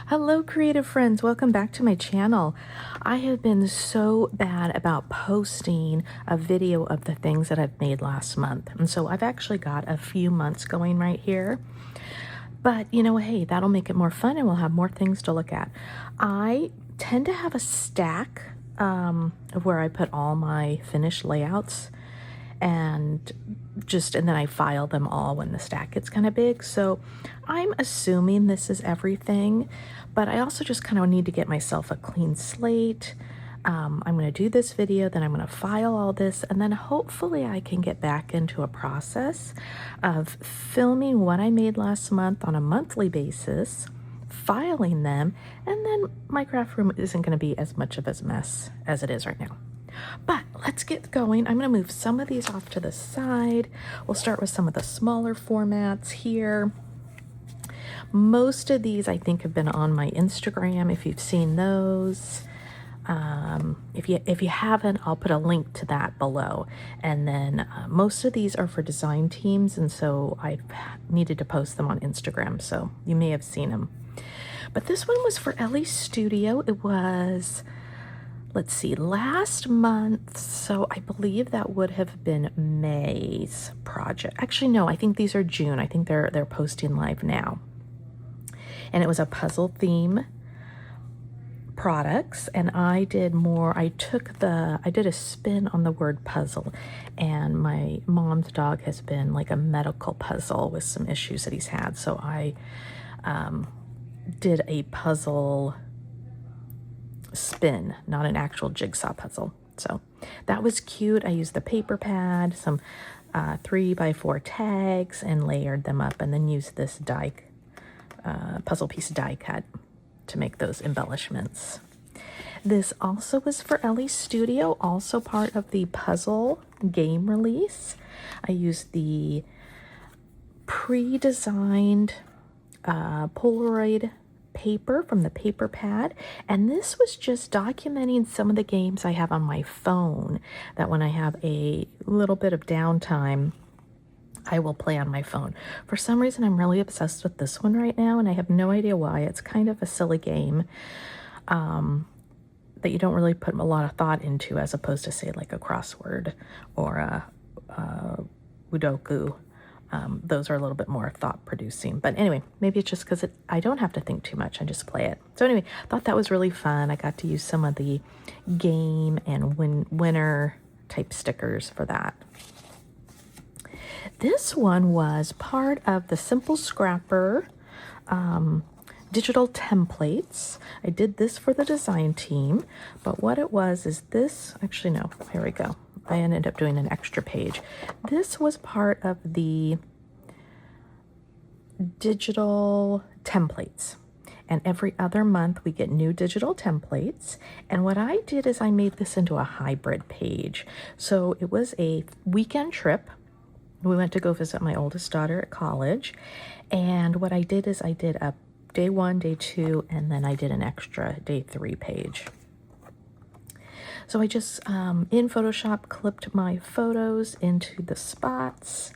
Hello, creative friends. Welcome back to my channel. I have been so bad about posting a video of the things that I've made last month. And so I've actually got a few months going right here. But you know, hey, that'll make it more fun and we'll have more things to look at. I tend to have a stack of where I put all my finished layouts and then I file them all when the stack gets kind of big. So I'm assuming this is everything, but I also just kind of need to get myself a clean slate. I'm going to do this video, then I'm going to file all this, and then hopefully I can get back into a process of filming what I made last month on a monthly basis, filing them, and then my craft room isn't going to be as much of a mess as it is right now. But let's get going. I'm going to move some of these off to the side. We'll start with some of the smaller formats here. Most of these I think have been on my Instagram if you've seen those. If you haven't, I'll put a link to that below. And then most of these are for design teams, and so I've needed to post them on Instagram, so you may have seen them. But this one was for Ellie's Studio. It was, let's see, last month, so I believe that would have been May's project. Actually, no, I think these are June. I think they're posting live now. And it was a puzzle theme products, and I did a spin on the word puzzle, and my mom's dog has been like a medical puzzle with some issues that he's had, so I did a puzzle spin, not an actual jigsaw puzzle. So that was cute. I used the paper pad, some 3x4 tags, and layered them up, and then used this puzzle piece die cut to make those embellishments. This also was for Ellie's Studio, also part of the puzzle game release. I used the pre-designed Polaroid paper from the paper pad, and this was just documenting some of the games I have on my phone that when I have a little bit of downtime I will play on my phone. For some reason I'm really obsessed with this one right now, and I have no idea why. It's kind of a silly game that you don't really put a lot of thought into, as opposed to say like a crossword or a Sudoku. Those are a little bit more thought producing, but anyway, maybe it's just because I don't have to think too much. I just play it. So anyway, thought that was really fun. I got to use some of the game and winner type stickers for that. This one was part of the Simple Scrapper digital templates. I did this for the design team, but what it was is this, actually no, here we go. I ended up doing an extra page. This was part of the digital templates. And every other month we get new digital templates. And what I did is I made this into a hybrid page. So it was a weekend trip. We went to go visit my oldest daughter at college. And what I did is I did a day 1, day 2, and then I did an extra day 3 page. So I just, in Photoshop, clipped my photos into the spots.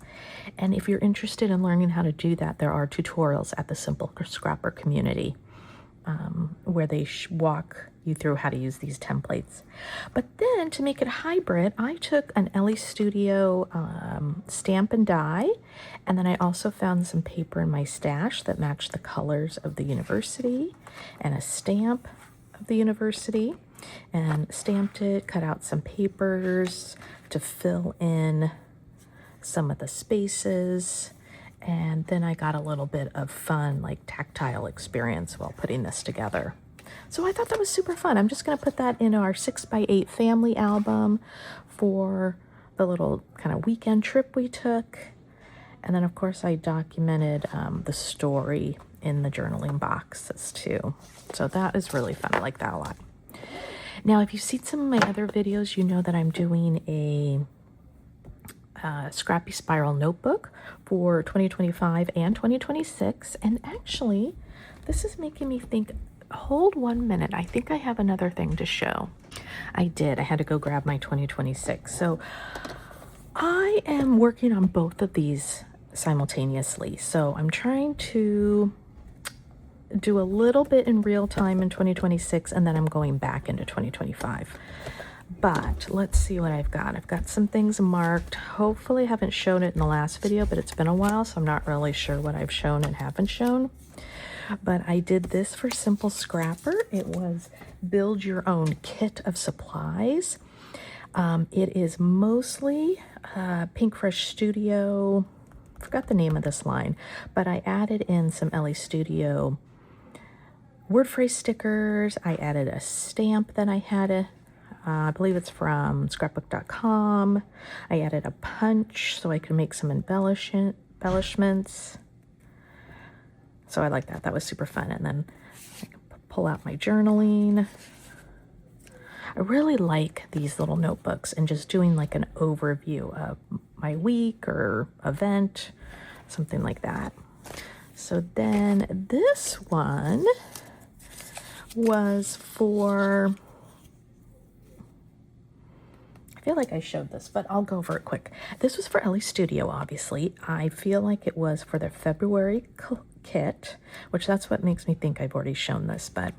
And if you're interested in learning how to do that, there are tutorials at the Simple Scrapper community where they walk you through how to use these templates. But then to make it hybrid, I took an Ellie Studio stamp and die, and then I also found some paper in my stash that matched the colors of the university, and a stamp of the university, and stamped it, cut out some papers to fill in some of the spaces, and then I got a little bit of fun, like tactile experience while putting this together. So I thought that was super fun. I'm just going to put that in our 6x8 family album for the little kind of weekend trip we took. And then of course I documented the story in the journaling boxes too. So that is really fun. I like that a lot. Now, if you've seen some of my other videos, you know that I'm doing a Scrappy Spiral notebook for 2025 and 2026. And actually, this is making me think, hold 1 minute. I think I have another thing to show. I did. I had to go grab my 2026. So I am working on both of these simultaneously. So I'm trying to do a little bit in real time in 2026, and then I'm going back into 2025. But let's see what I've got. I've got some things marked. Hopefully I haven't shown it in the last video, but it's been a while, so I'm not really sure what I've shown and haven't shown. But I did this for Simple Scrapper. It was build your own kit of supplies. It is mostly Pink Fresh Studio. I forgot the name of this line, but I added in some LA Studio word phrase stickers. I added a stamp that I had, I believe it's from scrapbook.com. I added a punch so I could make some embellishments. So I like that. That was super fun. And then I can pull out my journaling. I really like these little notebooks and just doing like an overview of my week or event, something like that. So then this one was for, I feel like I showed this, but I'll go over it quick. This was for LA Studio, obviously. I feel like it was for their February kit, which that's what makes me think I've already shown this, but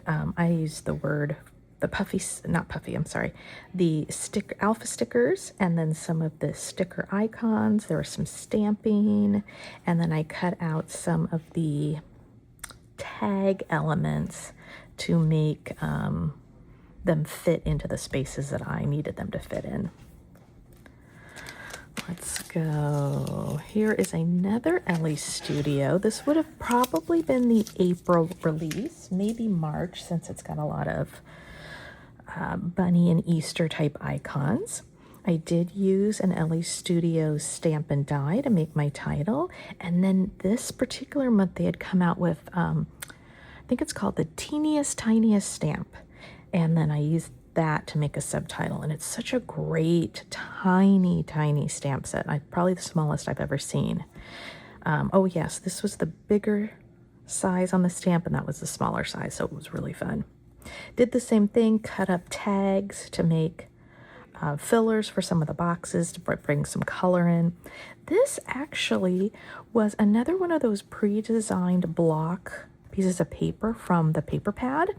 I used the sticker alpha stickers, and then some of the sticker icons. There was some stamping, and then I cut out some of the tag elements to make them fit into the spaces that I needed them to fit in. Let's go. Here is another LA Studio. This would have probably been the April release, maybe March, since it's got a lot of bunny and Easter type icons. I did use an LA Studio stamp and die to make my title. And then this particular month they had come out with, I think it's called the Teeniest Tiniest Stamp. And then I used that to make a subtitle. And it's such a great, tiny, tiny stamp set. Probably the smallest I've ever seen. Oh yes, this was the bigger size on the stamp, and that was the smaller size, so it was really fun. Did the same thing, cut up tags to make fillers for some of the boxes to bring some color in. This actually was another one of those pre-designed block pieces of paper from the paper pad.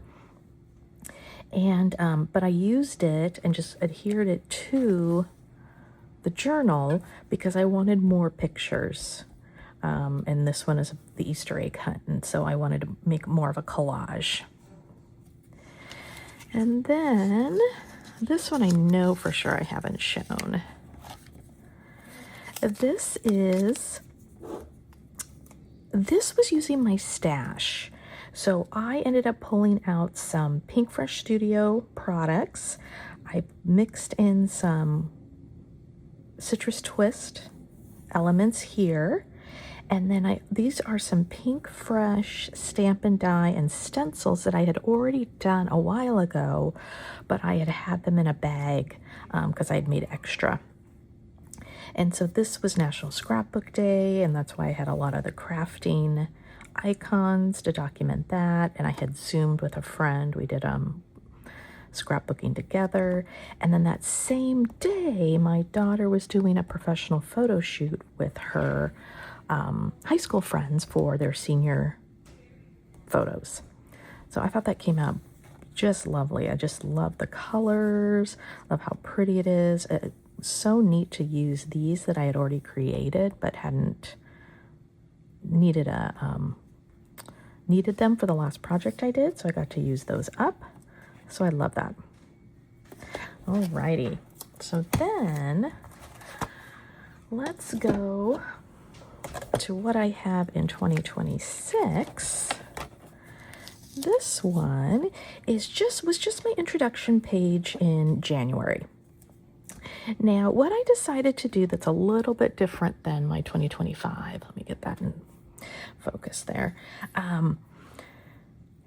And but I used it and just adhered it to the journal because I wanted more pictures. And this one is the Easter egg hunt, and so I wanted to make more of a collage. And then this one I know for sure I haven't shown. This was using my stash. So I ended up pulling out some Pink Fresh Studio products. I mixed in some Citrus Twist elements here. And then these are some Pink Fresh stamp and die and stencils that I had already done a while ago, but I had them in a bag because I had made extra. And so this was National Scrapbook Day, and that's why I had a lot of the crafting icons to document that. And I had Zoomed with a friend. We did scrapbooking together. And then that same day, my daughter was doing a professional photo shoot with her high school friends for their senior photos. So I thought that came out just lovely. I just love the colors, love how pretty it is. It's so neat to use these that I had already created but hadn't needed them for the last project I did, so I got to use those up. So I love that. Alrighty, so then let's go to what I have in 2026. This one was just my introduction page in January. Now, what I decided to do that's a little bit different than my 2025, let me get that in focus there.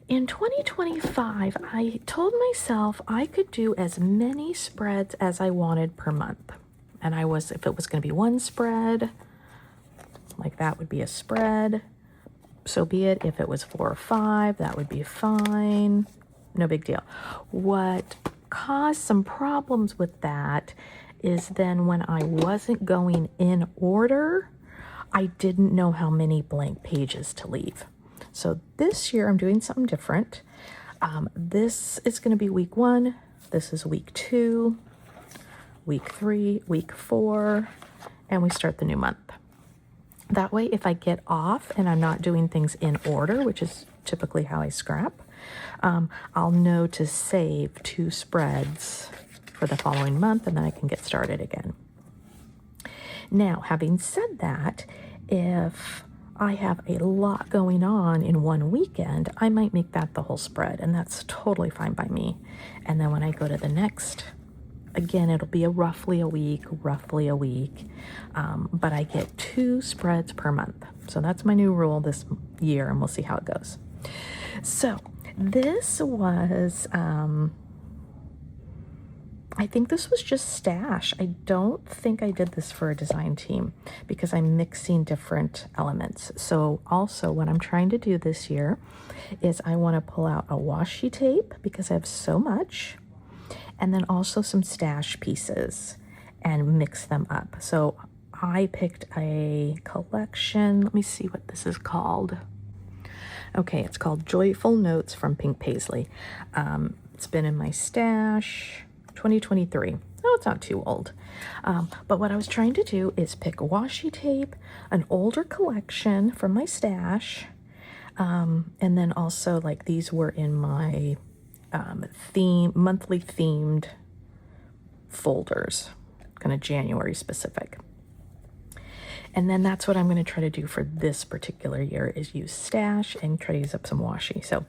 In 2025, I told myself I could do as many spreads as I wanted per month. And if it was going to be one spread, like that would be a spread, so be it. If it was 4 or 5, that would be fine. No big deal. What caused some problems with that is then when I wasn't going in order, I didn't know how many blank pages to leave. So this year I'm doing something different. This is going to be week 1. This is week 2, week 3, week 4, and we start the new month. That way, if I get off and I'm not doing things in order, which is typically how I scrap, I'll know to save 2 spreads for the following month, and then I can get started again. Now, having said that, if I have a lot going on in one weekend, I might make that the whole spread, and that's totally fine by me. And then when I go to the next, again, it'll be roughly a week, but I get 2 spreads per month. So that's my new rule this year, and we'll see how it goes. So this was, I think this was just stash. I don't think I did this for a design team because I'm mixing different elements. So also what I'm trying to do this year is I want to pull out a washi tape because I have so much, and then also some stash pieces and mix them up. So I picked a collection. Let me see what this is called. Okay, it's called Joyful Notes from Pink Paisley. It's been in my stash, 2023. Oh, it's not too old. But what I was trying to do is pick washi tape, an older collection from my stash, and then also like these were in my monthly themed folders, kind of January specific. And then that's what I'm going to try to do for this particular year is use stash and try to use up some washi. So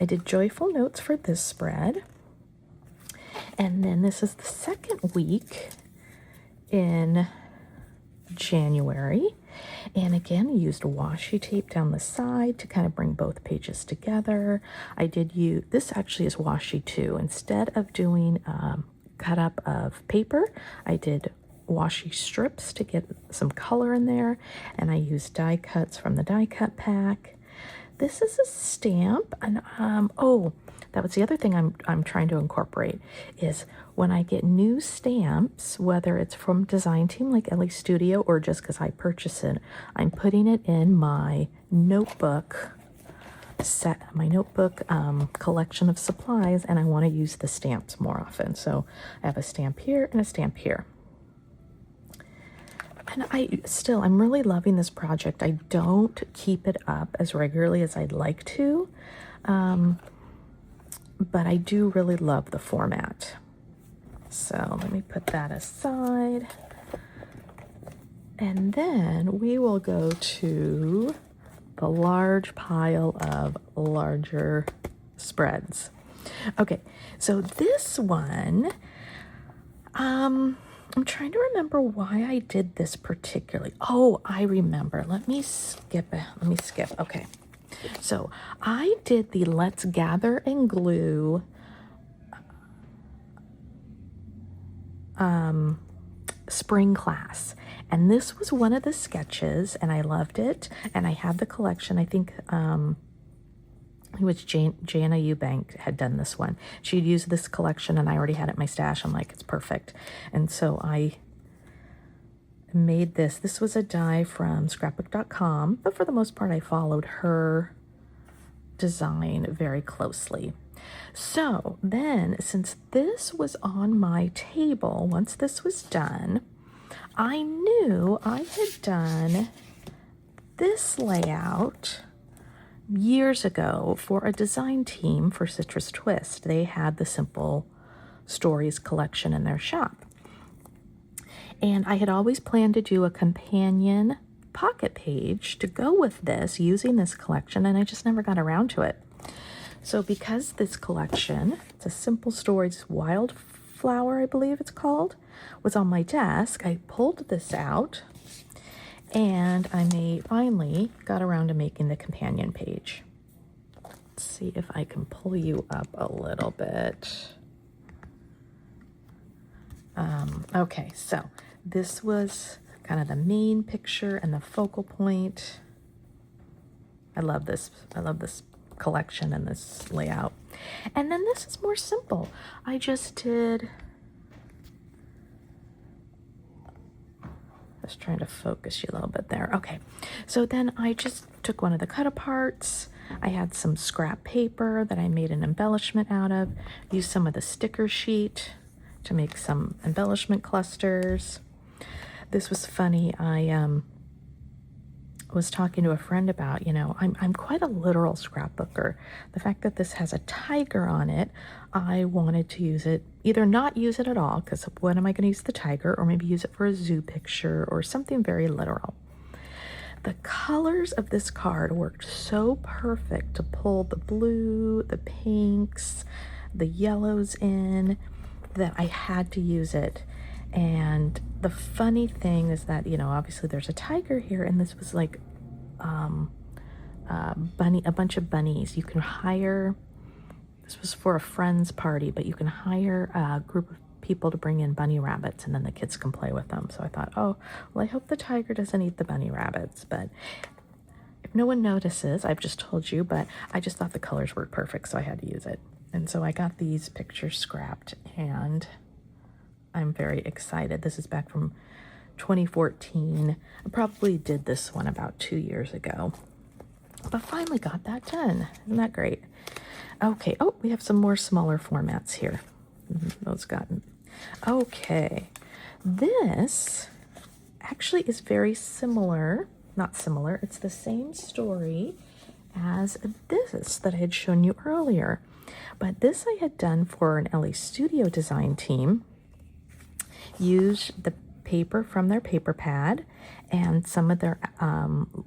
I did Joyful Notes for this spread. And then this is the second week in January. And again, used washi tape down the side to kind of bring both pages together. I did use, this actually is washi too. Instead of doing cut up of paper, I did washi strips to get some color in there, and I used die cuts from the die cut pack. This is a stamp, and oh, that was the other thing I'm trying to incorporate is when I get new stamps, whether it's from design team like Ellie Studio or just because I purchase it, I'm putting it in my notebook set, my notebook collection of supplies, and I want to use the stamps more often. So I have a stamp here and a stamp here. And I'm really loving this project. I don't keep it up as regularly as I'd like to, but I do really love the format. So let me put that aside. And then we will go to the large pile of larger spreads. Okay, so this one, I'm trying to remember why I did this particularly. Oh, I remember. Let me skip. Okay. So I did the Let's Gather and Glue spring class. And this was one of the sketches, and I loved it. And I had the collection. I think it was Jana Eubank had done this one. She'd used this collection, and I already had it in my stash. I'm like, it's perfect. And so I made this. This was a die from Scrapbook.com, but for the most part, I followed her design very closely. So then, since this was on my table, once this was done, I knew I had done this layout years ago for a design team for Citrus Twist. They had the Simple Stories collection in their shop. And I had always planned to do a companion pocket page to go with this using this collection, and I just never got around to it. So because this collection, it's a Simple Stories Wildflower, I believe it's called, was on my desk, I pulled this out, and I finally got around to making the companion page. Let's see if I can pull you up a little bit. Okay, so this was kind of the main picture and the focal point. I love this collection and this layout. And then this is more simple. I just did, just trying to focus you a little bit there. Okay, so then I just took one of the cut aparts. I had some scrap paper that I made an embellishment out of. Used some of the sticker sheet to make some embellishment clusters. This was funny. I was talking to a friend about, I'm quite a literal scrapbooker. The fact that this has a tiger on it, I wanted to use it, either not use it at all, because when am I going to use the tiger, or maybe use it for a zoo picture or something very literal. The colors of this card worked so perfect to pull the blue, the pinks, the yellows in, that I had to use it. And the funny thing is that, obviously there's a tiger here, and this was like a bunch of bunnies. You can hire, this was for a friend's party, but you can hire a group of people to bring in bunny rabbits, and then the kids can play with them. So I thought, oh, well, I hope the tiger doesn't eat the bunny rabbits. But if no one notices, I've just told you, but I just thought the colors worked perfect, so I had to use it. And so I got these pictures scrapped, and I'm very excited. This is back from 2014. I probably did this one about 2 years ago, but finally got that done. Isn't that great? Okay, oh, we have some more smaller formats here. Those gotten. Okay, this actually is very similar, not similar, it's the same story as this that I had shown you earlier. But this I had done for an LA Studio design team. Used the paper from their paper pad and some of their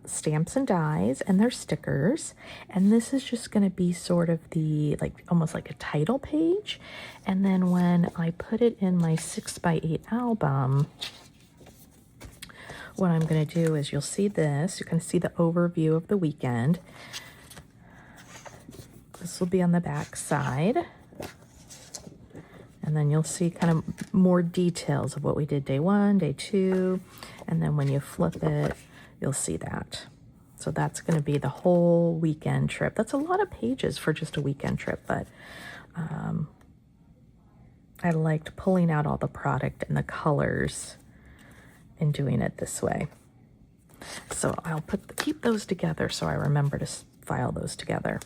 stamps and dies and their stickers. And this is just going to be sort of the, almost like a title page. And then when I put it in my 6x8 album, what I'm going to do is you'll see this. You're going to see the overview of the weekend. This will be on the back side. And then you'll see kind of more details of what we did day 1, day 2. And then when you flip it, you'll see that. So that's going to be the whole weekend trip. That's a lot of pages for just a weekend trip, but I liked pulling out all the product and the colors and doing it this way. So I'll keep those together so I remember to file those together.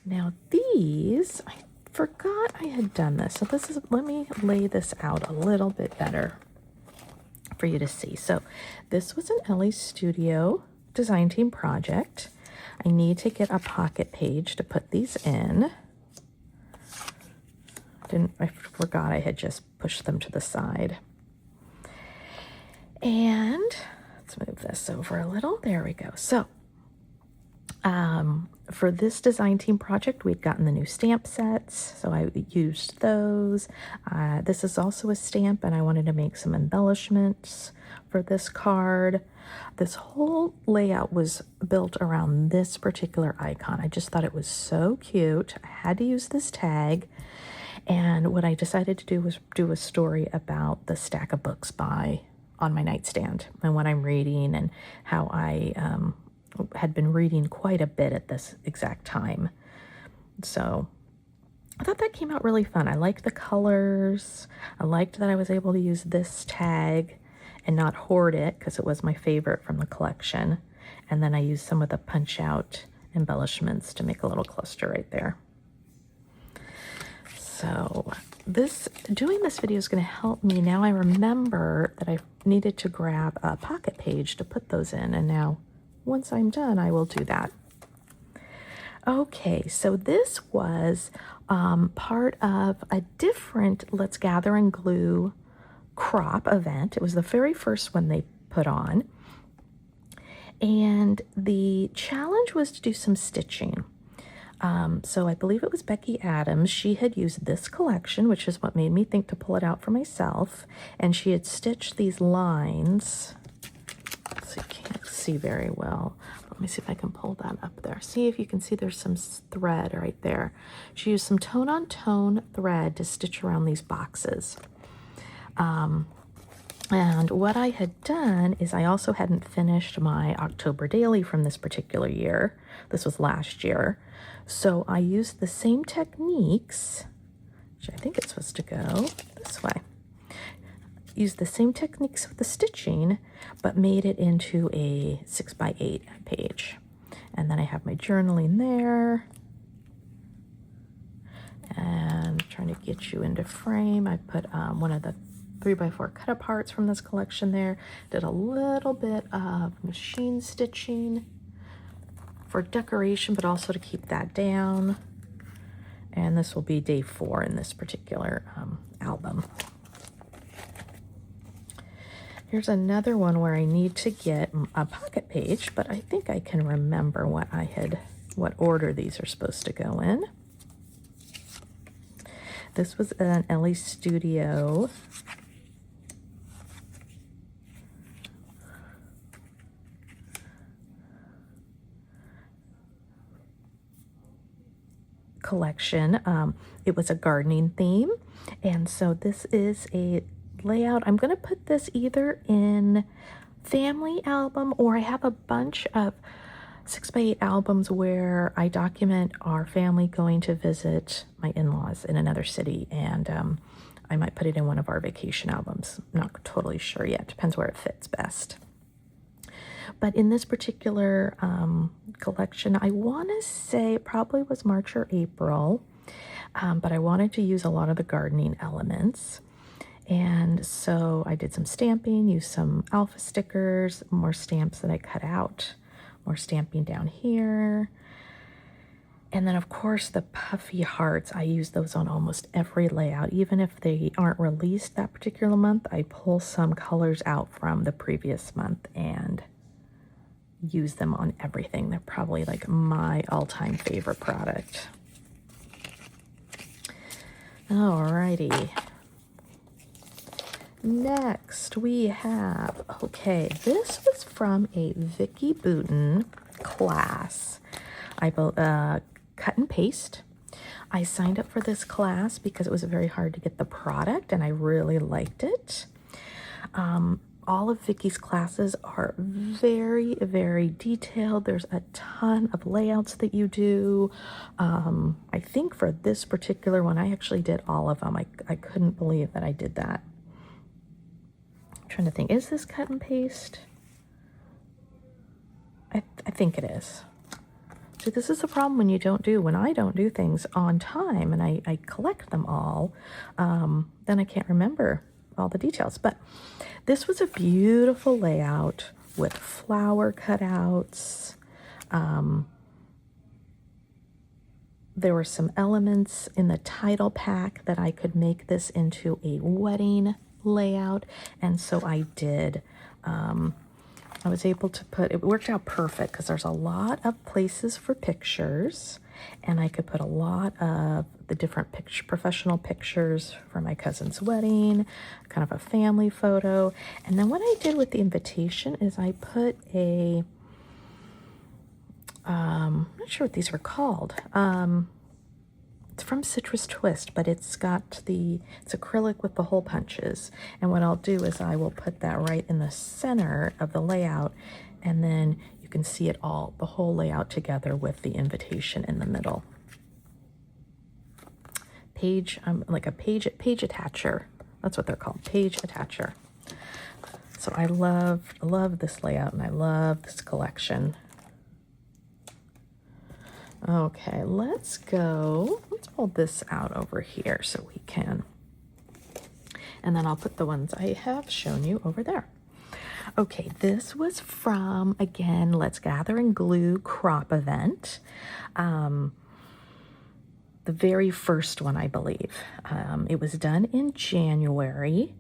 Now these, I forgot I had done this. So let me lay this out a little bit better for you to see. So this was an LA Studio design team project. I need to get a pocket page to put these in. I forgot I had just pushed them to the side. And let's move this over a little. There we go. So for this design team project, we'd gotten the new stamp sets, so I used those. This is also a stamp, and I wanted to make some embellishments for this card. This whole layout was built around this particular icon. I just thought it was so cute. I had to use this tag, and what I decided to do was do a story about the stack of books on my nightstand and what I'm reading and how I had been reading quite a bit at this exact time. So I thought that came out really fun. I liked the colors. I liked that I was able to use this tag and not hoard it because it was my favorite from the collection. And then I used some of the punch out embellishments to make a little cluster right there. So doing this video is going to help me. Now I remember that I needed to grab a pocket page to put those in, and now once I'm done, I will do that. Okay, so this was part of a different Let's Gather and Glue crop event. It was the very first one they put on. And the challenge was to do some stitching. So I believe it was Becky Adams. She had used this collection, which is what made me think to pull it out for myself. And she had stitched these lines. So you can't see very well. Let me see if I can pull that up there. See if you can see there's some thread right there. She used some tone-on-tone thread to stitch around these boxes. And what I had done is I also hadn't finished my October daily from this particular year. This was last year. So I used the same techniques, which I think it's supposed to go this way. Used the same techniques with the stitching, but made it into a 6x8 page. And then I have my journaling there. And trying to get you into frame, I put one of the 3x4 cut aparts from this collection there. Did a little bit of machine stitching for decoration, but also to keep that down. And this will be day 4 in this particular album. Here's another one where I need to get a pocket page, but I think I can remember what order these are supposed to go in. This was an Ellie Studio collection. It was a gardening theme, and so this is a layout. I'm going to put this either in family album, or I have a bunch of 6x8 albums where I document our family going to visit my in-laws in another city, and I might put it in one of our vacation albums. Not totally sure yet. Depends where it fits best. But in this particular collection, I want to say it probably was March or April, but I wanted to use a lot of the gardening elements. And so I did some stamping, used some alpha stickers, more stamps that I cut out, more stamping down here. And then, of course, the puffy hearts, I use those on almost every layout. Even if they aren't released that particular month, I pull some colors out from the previous month and use them on everything. They're probably like my all-time favorite product. Alrighty. Next we have, okay, this was from a Vicki Boutin class. I cut and paste. I signed up for this class because it was very hard to get the product and I really liked it. All of Vicki's classes are very, very detailed. There's a ton of layouts that you do. I think for this particular one, I actually did all of them. I couldn't believe that I did that. I'm trying to think, is this cut and paste? I think it is. So this is the problem when I don't do things on time and I collect them all, then I can't remember all the details. But this was a beautiful layout with flower cutouts. There were some elements in the title pack that I could make this into a wedding layout, and so I did. I was able to it worked out perfect because there's a lot of places for pictures, and I could put a lot of the different professional pictures for my cousin's wedding, kind of a family photo. And then what I did with the invitation is I put I'm not sure what these were called. It's from Citrus Twist, but it's acrylic with the hole punches. And what I'll do is I will put that right in the center of the layout, and then you can see it all, the whole layout together with the invitation in the middle. Like a page attacher. That's what they're called, page attacher. So I love this layout, and I love this collection. Okay, let's pull this out over here so we can, and then I'll put the ones I have shown you over there. Okay, this was from, again, Let's Gather and Glue crop event. The very first one, I believe. It was done in January,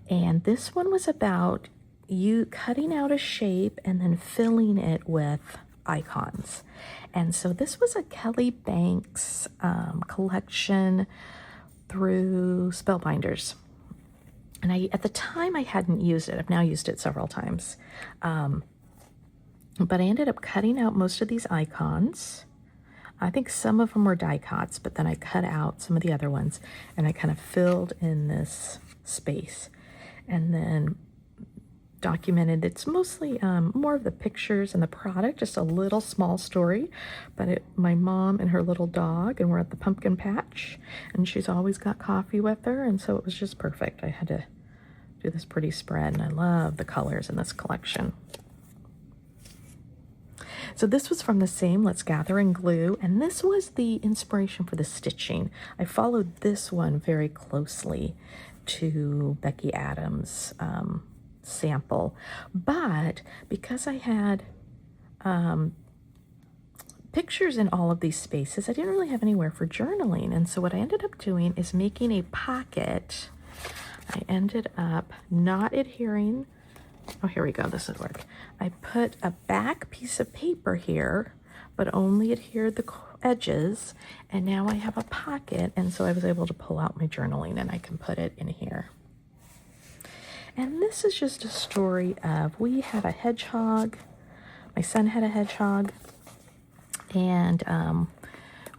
and this one was about you cutting out a shape and then filling it with icons. And so this was a Kelly Banks collection through Spellbinders. And at the time I hadn't used it. I've now used it several times. But I ended up cutting out most of these icons. I think some of them were die cuts, but then I cut out some of the other ones and I kind of filled in this space and then documented. It's mostly more of the pictures and the product, just a little small story, but my mom and her little dog, and we're at the pumpkin patch, and she's always got coffee with her, and so it was just perfect. I had to do this pretty spread, and I love the colors in this collection. So this was from the same Let's Gather and Glue, and this was the inspiration for the stitching. I followed this one very closely to Becky Adams' sample, but because I had pictures in all of these spaces, I didn't really have anywhere for journaling, and so what I ended up doing is making a pocket. I ended up not adhering. Oh, here we go. This would work. I put a back piece of paper here, but only adhered the edges, and now I have a pocket, and so I was able to pull out my journaling and I can put it in here. And this is just a story of, we had a hedgehog. My son had a hedgehog, and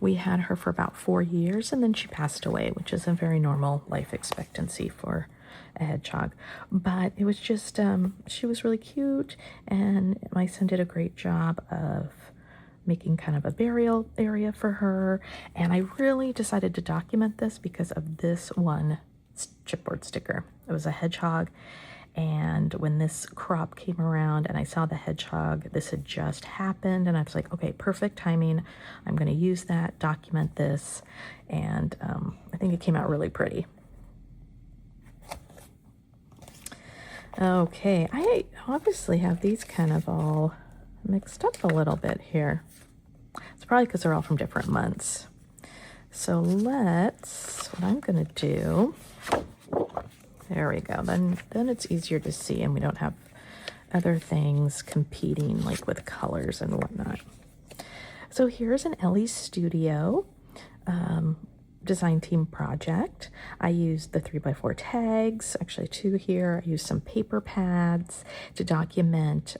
we had her for about 4 years, and then she passed away, which is a very normal life expectancy for a hedgehog. But it was just, she was really cute, and my son did a great job of making kind of a burial area for her. And I really decided to document this because of this one chipboard sticker. It was a hedgehog, and when this crop came around and I saw the hedgehog, this had just happened, and I was like, okay, perfect timing. I'm going to use that, document this, and I think it came out really pretty. Okay, I obviously have these kind of all mixed up a little bit here. It's probably because they're all from different months. So what I'm going to do, there we go. Then it's easier to see, and we don't have other things competing like with colors and whatnot. So here's an Ellie Studio design team project. I used the 3x4 tags, actually 2 here. I used some paper pads to document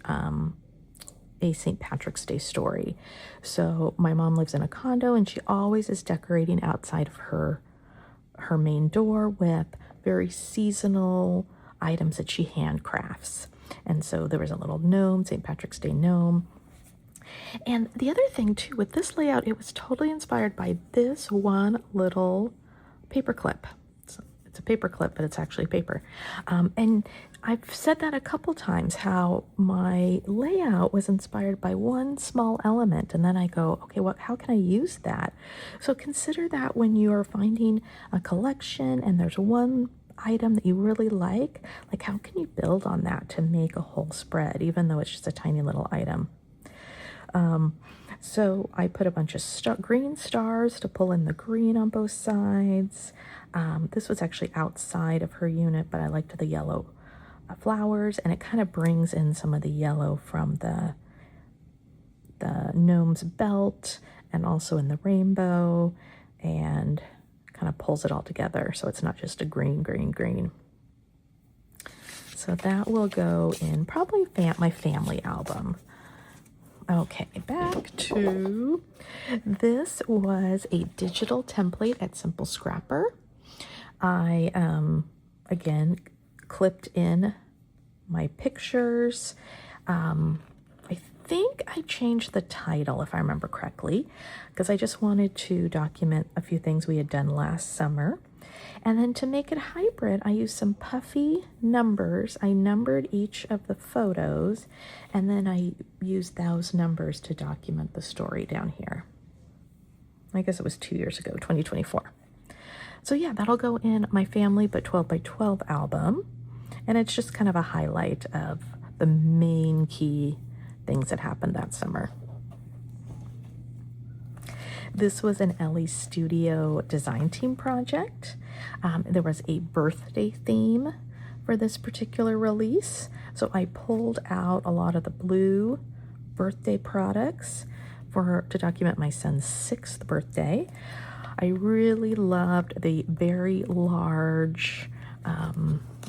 a St. Patrick's Day story. So my mom lives in a condo, and she always is decorating outside of her main door with very seasonal items that she handcrafts. And so there was a little gnome, St. Patrick's Day gnome. And the other thing too, with this layout, it was totally inspired by this one little paper clip. It's a paper clip, but it's actually paper. And I've said that a couple times, how my layout was inspired by one small element, and then I go, okay, how can I use that? So consider that when you are finding a collection and there's one item that you really like how can you build on that to make a whole spread, even though it's just a tiny little item? So I put a bunch of green stars to pull in the green on both sides. This was actually outside of her unit, but I liked the yellow flowers, and it kind of brings in some of the yellow from the gnome's belt and also in the rainbow, and kind of pulls it all together so it's not just a green, green, green. So that will go in probably my family album. Okay, back to, this was a digital template at Simple Scrapper. I, again, clipped in my pictures. I think I changed the title, if I remember correctly, because I just wanted to document a few things we had done last summer. And then to make it hybrid, I used some puffy numbers. I numbered each of the photos, and then I used those numbers to document the story down here. I guess it was 2 years ago, 2024. So yeah, that'll go in my family but 12 by 12 album. And it's just kind of a highlight of the main key things that happened that summer. This was an Ellie Studio design team project. There was a birthday theme for this particular release. So I pulled out a lot of the blue birthday products to document my son's 6th birthday. I really loved the very large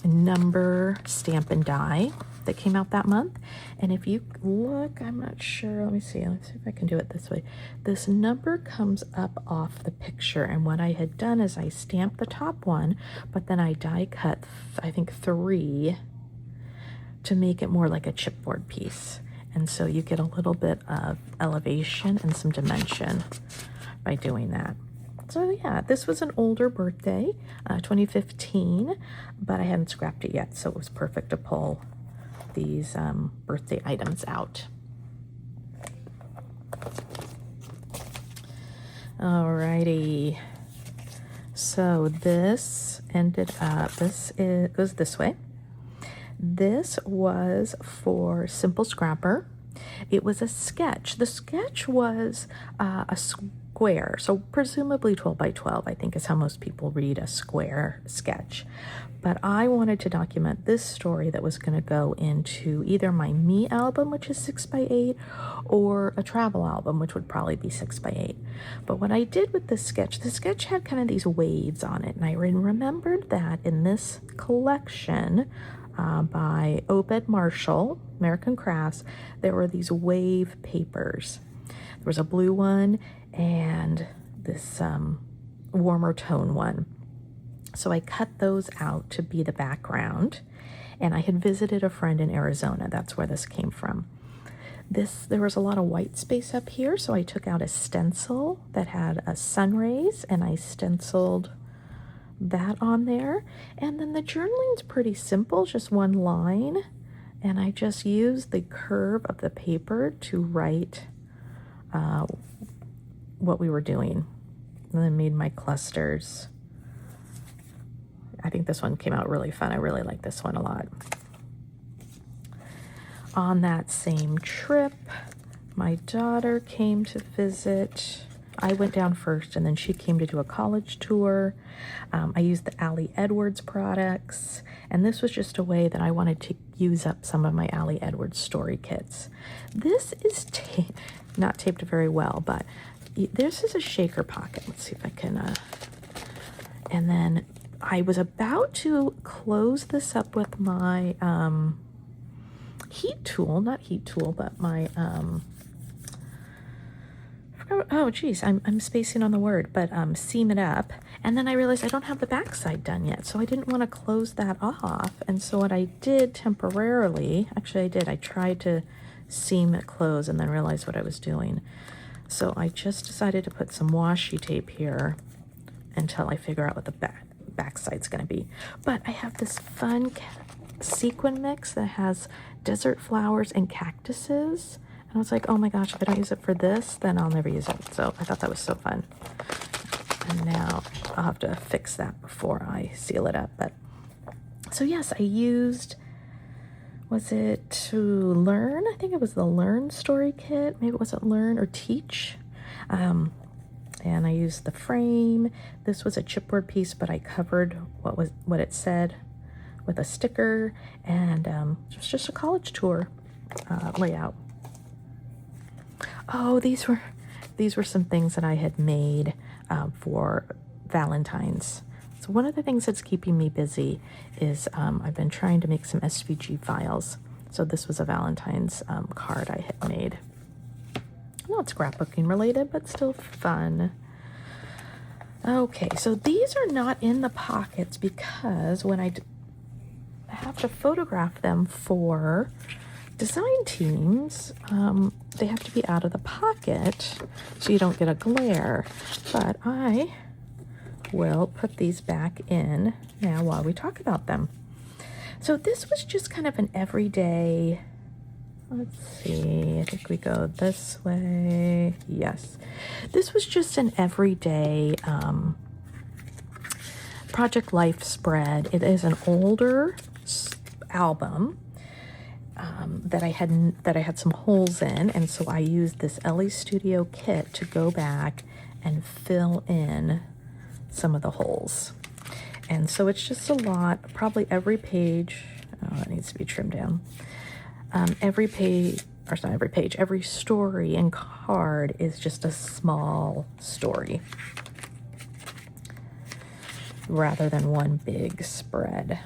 number stamp and die that came out that month. And if you look, I'm not sure, let's see if I can do it this way. This number comes up off the picture, and what I had done is I stamped the top one, but then I die cut I think 3 to make it more like a chipboard piece. And so you get a little bit of elevation and some dimension by doing that. So yeah, this was an older birthday, 2015, but I hadn't scrapped it yet, so it was perfect to pull these birthday items out. Alrighty. So this ended up, goes this way. This was for Simple Scrapper. It was a sketch. The sketch was a square, so presumably 12 by 12, I think is how most people read a square sketch. But I wanted to document this story that was going to go into either my Me album, which is 6 by 8, or a travel album, which would probably be 6 by 8. But what I did with this sketch, the sketch had kind of these waves on it, and I remembered that in this collection by Obed Marshall, American Crafts, there were these wave papers. There was a blue one and this warmer tone one. So I cut those out to be the background, and I had visited a friend in Arizona. That's where this came from. There was a lot of white space up here, so I took out a stencil that had a sun rays, and I stenciled that on there. And then the journaling's pretty simple, just one line, and I just used the curve of the paper to write what we were doing, and then made my clusters. I think this one came out really fun. I really like this one a lot. On that same trip, my daughter came to visit. I went down first, and then she came to do a college tour. I used the Allie Edwards products, and this was just a way that I wanted to use up some of my Allie Edwards story kits. This is not taped very well, but this is a shaker pocket. Let's see if I can, and then I was about to close this up with my heat tool, not heat tool, but my, oh geez, I'm spacing on the word, but seam it up. And then I realized I don't have the backside done yet, so I didn't want to close that off. And so what I did temporarily, actually I tried to seam it close and then realized what I was doing. So I just decided to put some washi tape here until I figure out what the backside's going to be. But I have this fun sequin mix that has desert flowers and cactuses. And I was like, oh my gosh, if I don't use it for this, then I'll never use it. So I thought that was so fun. And now I'll have to fix that before I seal it up. But so yes, I used, was it to learn? I think it was the Learn story kit. Maybe it wasn't Learn or Teach. And I used the frame. This was a chipboard piece, but I covered what it said with a sticker, and it was just a college tour layout. Oh, these were some things that I had made for Valentine's. So one of the things that's keeping me busy is I've been trying to make some SVG files. So this was a Valentine's card I had made. Not scrapbooking related, but still fun. Okay, so these are not in the pockets because when I have to photograph them for design teams, they have to be out of the pocket so you don't get a glare. But I will put these back in now while we talk about them. So this was just kind of an everyday, let's see, I think we go this way. Yes. This was just an everyday Project Life spread. It is an older album that I had some holes in, and so I used this Ellie Studio kit to go back and fill in some of the holes. And so it's just a lot, probably every page, oh, it needs to be trimmed down. Every page, or not every page, every story and card is just a small story rather than one big spread.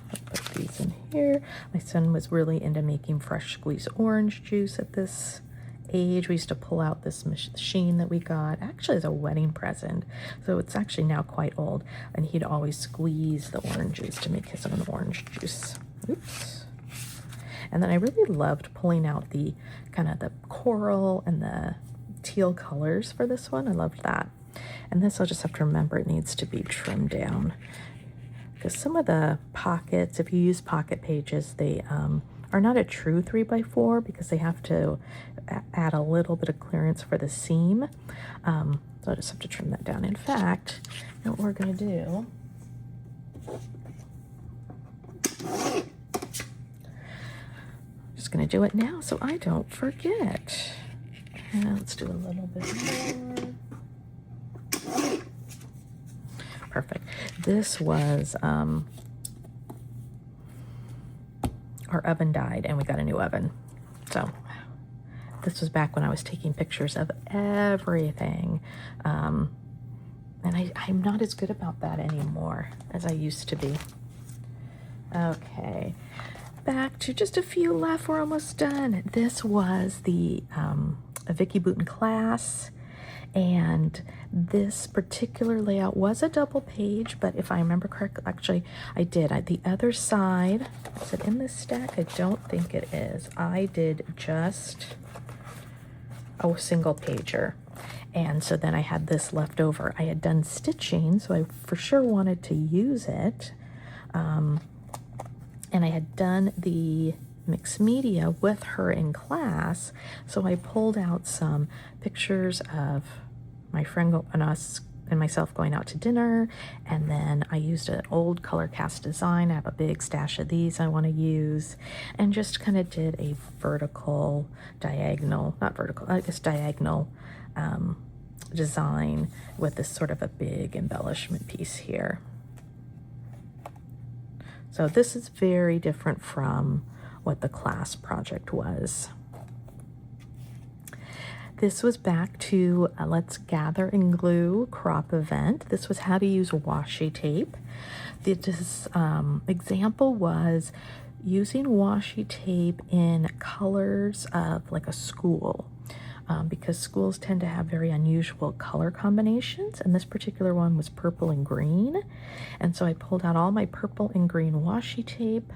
I'll put these in here. My son was really into making fresh squeezed orange juice at this age. We used to pull out this machine that we got, actually as a wedding present. So it's actually now quite old, and he'd always squeeze the orange juice to make his own orange juice. Oops. And then I really loved pulling out the kind of the coral and the teal colors for this one. I loved that. And this I'll just have to remember it needs to be trimmed down. Because some of the pockets, if you use pocket pages, they are not a true 3x4 because they have to add a little bit of clearance for the seam. So I just have to trim that down. In fact, what we're going to do, I'm just going to do it now so I don't forget. And let's do a little bit more. Perfect. This was, our oven died and we got a new oven. So this was back when I was taking pictures of everything. And I'm not as good about that anymore as I used to be. Okay, back to just a few left. We're almost done. This was the Vicky Bouton class. And this particular layout was a double page, but if I remember correctly, actually I did. The other side, is it in this stack? I don't think it is. I did just a single pager. And so then I had this left over. I had done stitching, so I for sure wanted to use it. And I had done the mixed media with her in class, so I pulled out some pictures of my friend and us and myself going out to dinner, and then I used an old color cast design. I have a big stash of these I want to use, and just kind of did a vertical, diagonal, not vertical, I guess diagonal design with this sort of a big embellishment piece here. So this is very different from what the class project was. This was back to Let's Gather and Glue crop event. This was how to use washi tape. This example was using washi tape in colors of like a school, because schools tend to have very unusual color combinations, and this particular one was purple and green. And so I pulled out all my purple and green washi tape.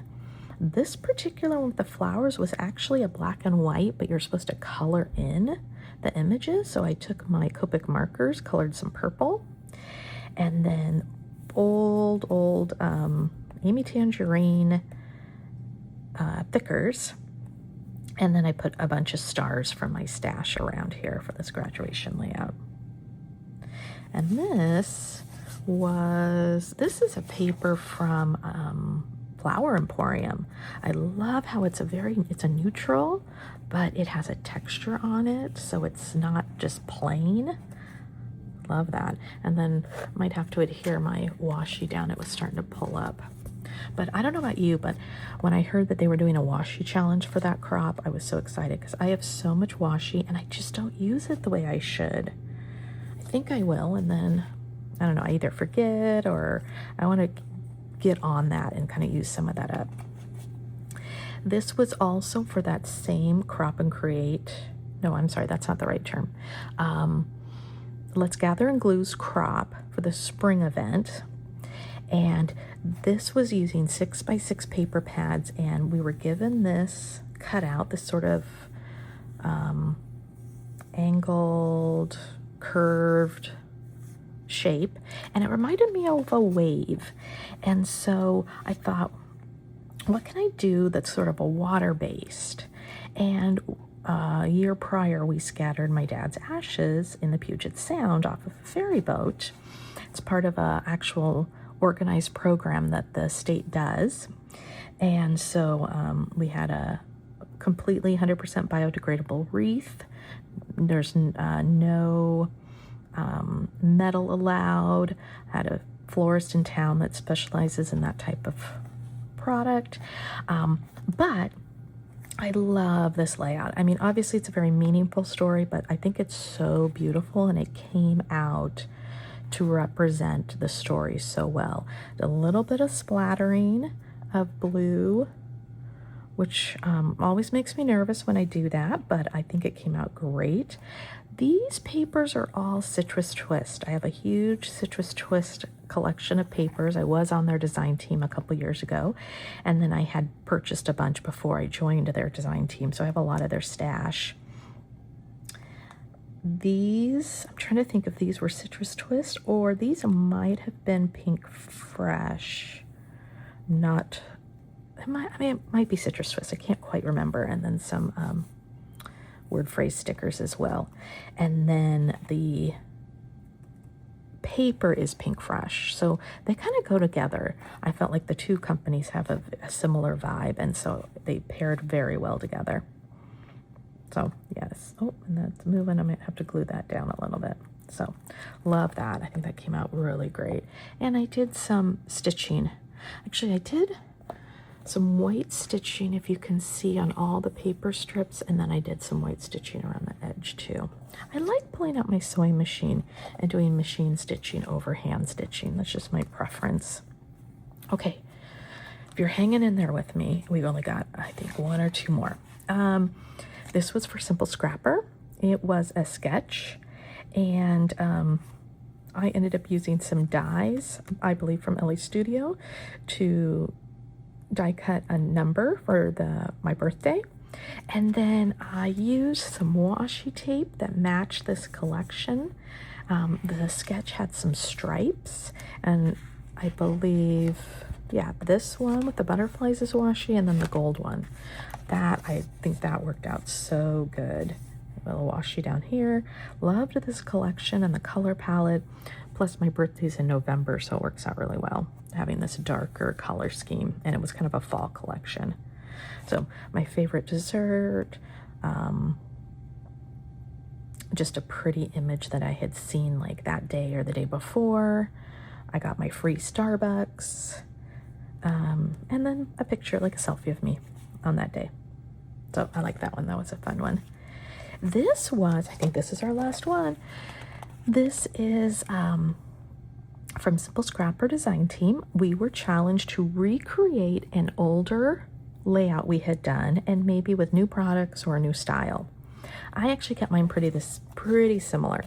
This particular one with the flowers was actually a black and white, but you're supposed to color in the images. So I took my Copic markers, colored some purple, and then old Amy Tangerine thickers. And then I put a bunch of stars from my stash around here for this graduation layout. And this is a paper from Flower Emporium. I love how it's a neutral, but it has a texture on it, so it's not just plain. Love that. And then might have to adhere my washi down. It was starting to pull up. But I don't know about you, but when I heard that they were doing a washi challenge for that crop, I was so excited because I have so much washi and I just don't use it the way I should. I think I will, and then, I don't know, I either forget or I want to get on that and kind of use some of that up. This was also for that same Crop and Create. No, I'm sorry, that's not the right term. Let's Gather and Glue's crop for the spring event. And this was using 6x6 paper pads, and we were given this cutout, this sort of angled, curved shape, and it reminded me of a wave. And so I thought, what can I do that's sort of a water-based? And a year prior, we scattered my dad's ashes in the Puget Sound off of a ferry boat. It's part of a actual organized program that the state does. And so we had a completely 100% biodegradable wreath. There's no metal allowed. I had a florist in town that specializes in that type of product. But I love this layout. I mean, obviously it's a very meaningful story, but I think it's so beautiful, and it came out to represent the story so well. A little bit of splattering of blue, which always makes me nervous when I do that, but I think it came out great. These papers are all Citrus Twist. I have a huge Citrus Twist collection of papers. I was on their design team a couple years ago, and then I had purchased a bunch before I joined their design team, so I have a lot of their stash. These, I'm trying to think if these were Citrus Twist, or these might have been Pink Fresh. Not, it might be Citrus Twist. I can't quite remember. And then some word phrase stickers as well. And then the paper is Pink Fresh, so they kind of go together. I felt like the two companies have a similar vibe, and so they paired very well together. So yes. Oh, and that's moving. I might have to glue that down a little bit. So love that. I think that came out really great. And I did some stitching. Actually, I did some white stitching, if you can see, on all the paper strips, and then I did some white stitching around the edge too. I like pulling out my sewing machine and doing machine stitching over hand stitching. That's just my preference. Okay, if you're hanging in there with me, we've only got, I think, one or two more. This was for Simple Scrapper. It was a sketch, and I ended up using some dies, I believe from Ellie Studio, to die cut a number for my birthday. And then I used some washi tape that matched this collection. The sketch had some stripes, and I believe, yeah, this one with the butterflies is washi, and then the gold one. I think that worked out so good. A little washi down here. Loved this collection and the color palette. Plus my birthday's in November, so it works out really well, having this darker color scheme, and it was kind of a fall collection. So my favorite dessert, just a pretty image that I had seen like that day or the day before. I got my free Starbucks, and then a picture, like a selfie of me on that day. So I like that one. That was a fun one. This was, I think this is our last one. This is from Simple Scrapper Design Team. We were challenged to recreate an older layout we had done, and maybe with new products or a new style. I actually kept mine pretty similar.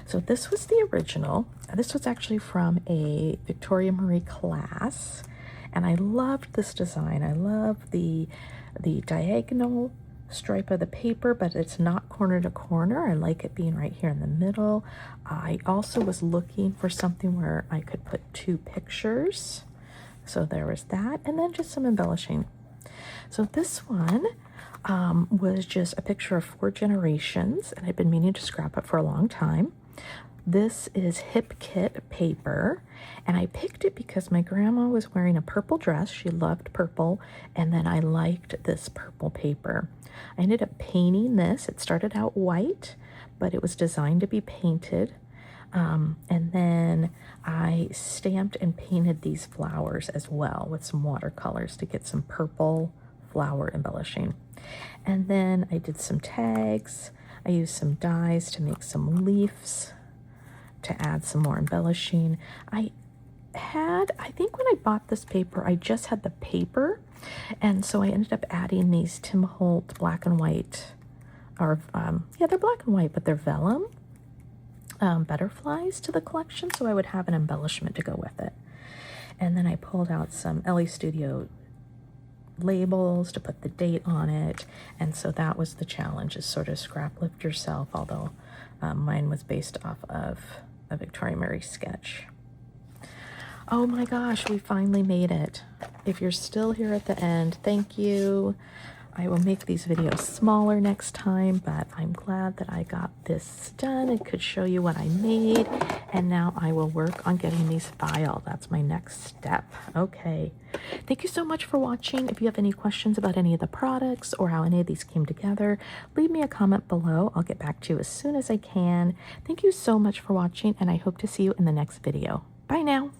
So this was the original. This was actually from a Victoria Marie class, and I loved this design. I love the diagonal stripe of the paper, but it's not corner to corner. I like it being right here in the middle. I also was looking for something where I could put two pictures. So there was that, and then just some embellishing. So this one was just a picture of 4 generations, and I've been meaning to scrap it for a long time. This is Hip Kit paper, and I picked it because my grandma was wearing a purple dress. She loved purple, and then I liked this purple paper. I ended up painting this. It started out white, but it was designed to be painted. And then I stamped and painted these flowers as well with some watercolors to get some purple flower embellishing. And then I did some tags. I used some dies to make some leaves to add some more embellishing. I think when I bought this paper, I just had the paper, and so I ended up adding these Tim Holt black and white, or yeah, they're black and white, but they're vellum butterflies to the collection, so I would have an embellishment to go with it. And then I pulled out some Ellie Studio labels to put the date on it, and so that was the challenge, is sort of scrap lift yourself, although mine was based off of a Victoria Marie sketch. Oh my gosh, we finally made it. If you're still here at the end, thank you. I will make these videos smaller next time, but I'm glad that I got this done and could show you what I made. And now I will work on getting these filed. That's my next step. Okay. Thank you so much for watching. If you have any questions about any of the products or how any of these came together, leave me a comment below. I'll get back to you as soon as I can. Thank you so much for watching, and I hope to see you in the next video. Bye now.